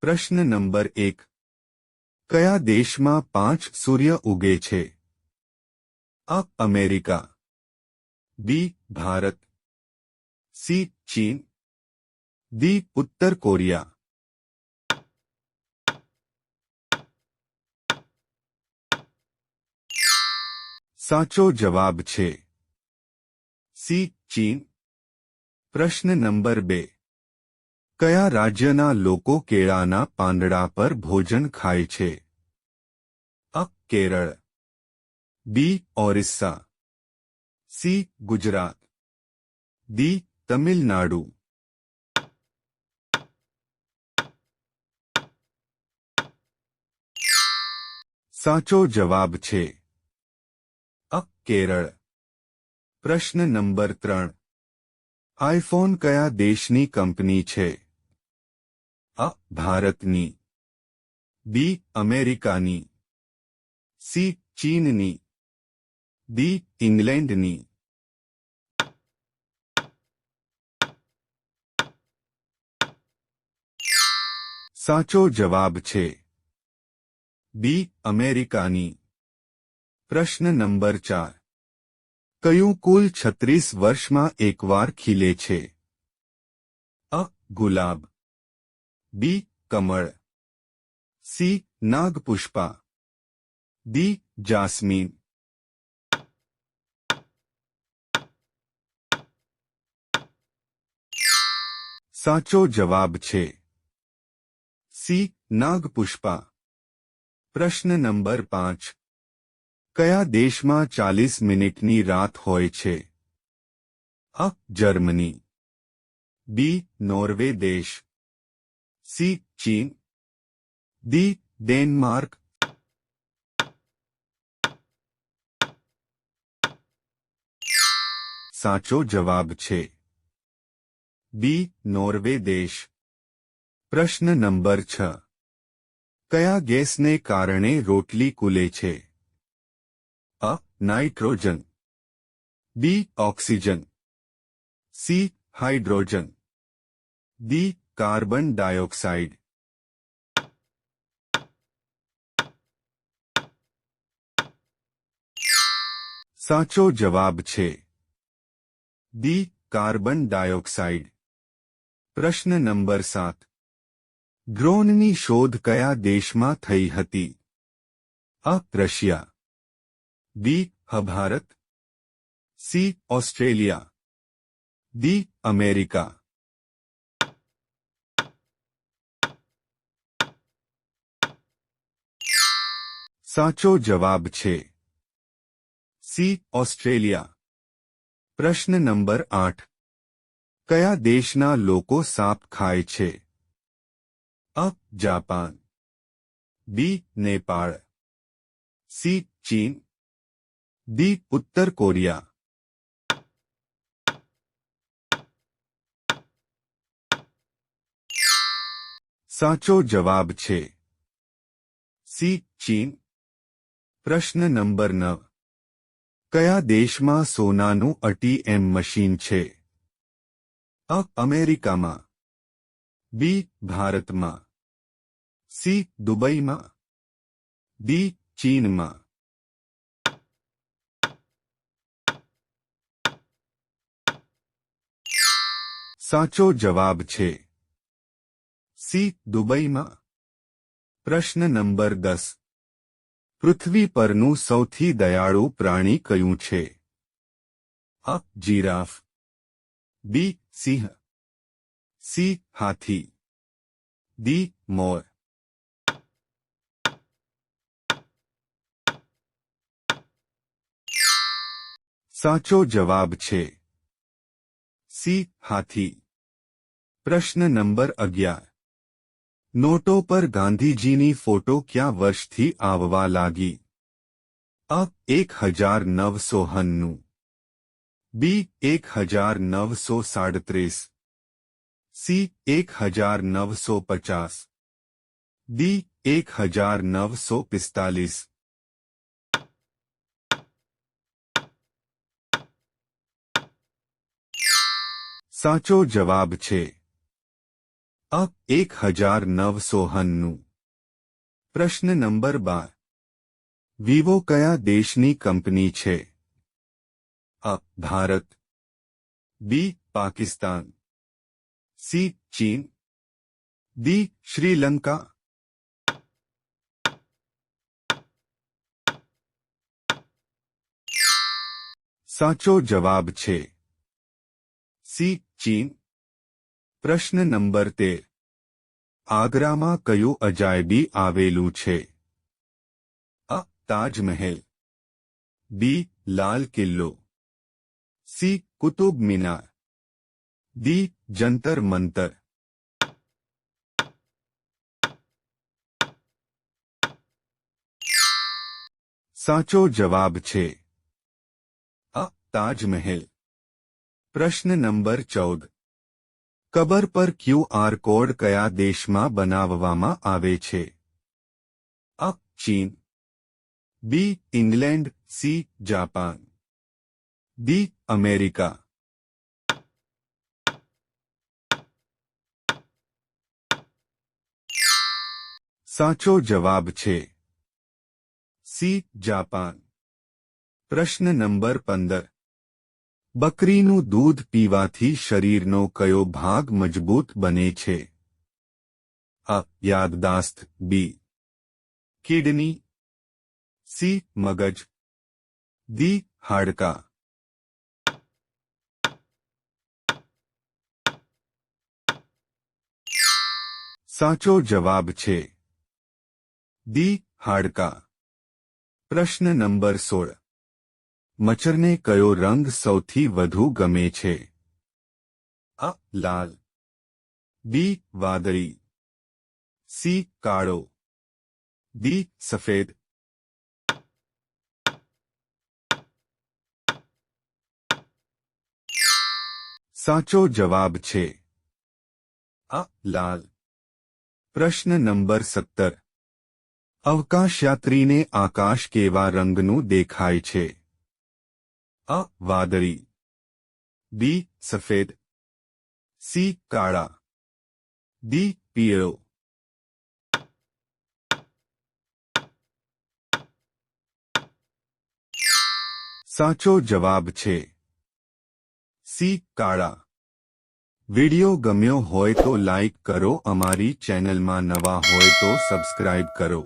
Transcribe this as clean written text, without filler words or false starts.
પ્રશ્ન નંબર 1. કયા દેશમાં 5 સૂર્ય ઉગે છે? અ. અમેરિકા, બી. ભારત, સી. ચીન, ડી. ઉત્તર કોરિયા. સાચો જવાબ છે સી. ચીન. પ્રશ્ન નંબર 2. કયા રાજ્યના લોકો કેળાના પાંદડા પર ભોજન ખાય છે? અ. કેરળ, બી. ઓરિસ્સા, સી. ગુજરાત, ડી. તમિલનાડુ. સાચો જવાબ છે અ. કેરળ. પ્રશ્ન નંબર 3. આઈફોન કયા દેશની કંપની છે? અ. ભારતની, બી. અમેરિકાની, સી. ચીનની, ડી. ઇંગ્લેન્ડની. સાચો જવાબ છે બી. અમેરિકાની. પ્રશ્ન નંબર 4. કયું કુલ 36 વર્ષમાં એકવાર ખીલે છે? અ. ગુલાબ, બી. કમળ, સી. નાગપુષ્પા, ડી. જાસ્મીન. સાચો જવાબ છે સી. નાગપુષ્પા. પ્રશ્ન નંબર 5. કયા દેશમાં 40 મિનિટની રાત હોય છે? અ. જર્મની, બી. નોર્વે દેશ, સી. ચીન, ડી. ડેનમાર્ક. સાચો જવાબ છે બી. નોર્વે દેશ. પ્રશ્ન નંબર 6. કયા ગેસને કારણે રોટલી કૂલે છે? અ. Nitrogen, B. Oxygen, C. Hydrogen, D. Carbon dioxide. સાચો જવાબ છે ડી. Carbon dioxide. પ્રશ્ન નંબર 7. ડ્રોનની શોધ કયા દેશમાં થઈ હતી? અ. Russia, B. Bharat, C. Australia, D. America. સાચો જવાબ છે સી. ઓસ્ટ્રેલિયા. પ્રશ્ન નંબર 8. કયા દેશના લોકો સાપ ખાય છે? અ. જાપાન, બી. નેપાળ, સી. ચીન, ડી. ઉત્તર કોરિયા. સાચો જવાબ છે સી. ચીન. પ્રશ્ન નંબર 9. કયા દેશમાં સોનાનું ATM મશીન છે? અ. અમેરિકામાં, બી. ભારતમાં, સી. દુબઈમાં, ડી. ચીનમાં. સાચો જવાબ છે સી. દુબઈમાં. પ્રશ્ન નંબર 10. પૃથ્વી પરનું સૌથી દયાળુ પ્રાણી કયું છે? અ. જીરાફ, બી. સિંહ, સી. હાથી, ડી. મોર. સાચો જવાબ છે સી. હાથી. પ્રશ્ન નંબર 11. નોટો પર ગાંધીજીની ફોટો ક્યાં વર્ષથી આવવા લાગી? અ. 1991, બી. 1937, સી. 1950, ડી. 1945. સાચો જવાબ છે અ 1900 પ્રશ્ન નંબર 12 વિવો કયા દેશની કંપની છે? અ ભારત, બી પાકિસ્તાન, સી ચીન, ડી શ્રીલંકા. સાચો જવાબ છે સી ચીન. પ્રશ્ન નંબર 13 આગ્રામાં કયું અજાયબી આવેલું છે? અ તાજમહેલ, બી લાલ કિલ્લો, સી કુતુબ મિનાર, ડી જંતર મંતર. સાચો જવાબ છે અ તાજમહેલ. પ્રશ્ન નંબર 14 કબર પર ક્યુઆર કોડ કયા દેશમાં બનાવવામાં આવે છે? અ ચીન, B England, C Japan, D America. સાચો જવાબ છે સી જાપાન. પ્રશ્ન નંબર 15 બકરીનું દૂધ પીવાથી શરીરનો કયો ભાગ મજબૂત બને છે? અ યાદદાસ્ત, બી કિડની, સી મગજ, ડી હાડકાં. સાચો જવાબ છે ડી હાડકાં. પ્રશ્ન નંબર 16 મચ્છરને કયો રંગ સૌથી વધુ ગમે છે? અ લાલ, બી વાદળી, સી કાળો, ડી સફેદ. સાચો જવાબ છે અ લાલ. પ્રશ્ન નંબર 17 અવકાશયાત્રીને આકાશ કેવા રંગનું દેખાય છે? અ વાદળી, બી સફેદ, સી કાળા, ડી પીળો. સાચો જવાબ છે સી કાળા. વિડિયો ગમ્યો હોય તો લાઈક કરો, અમારી ચેનલમાં નવા હોય તો સબસ્ક્રાઇબ કરો.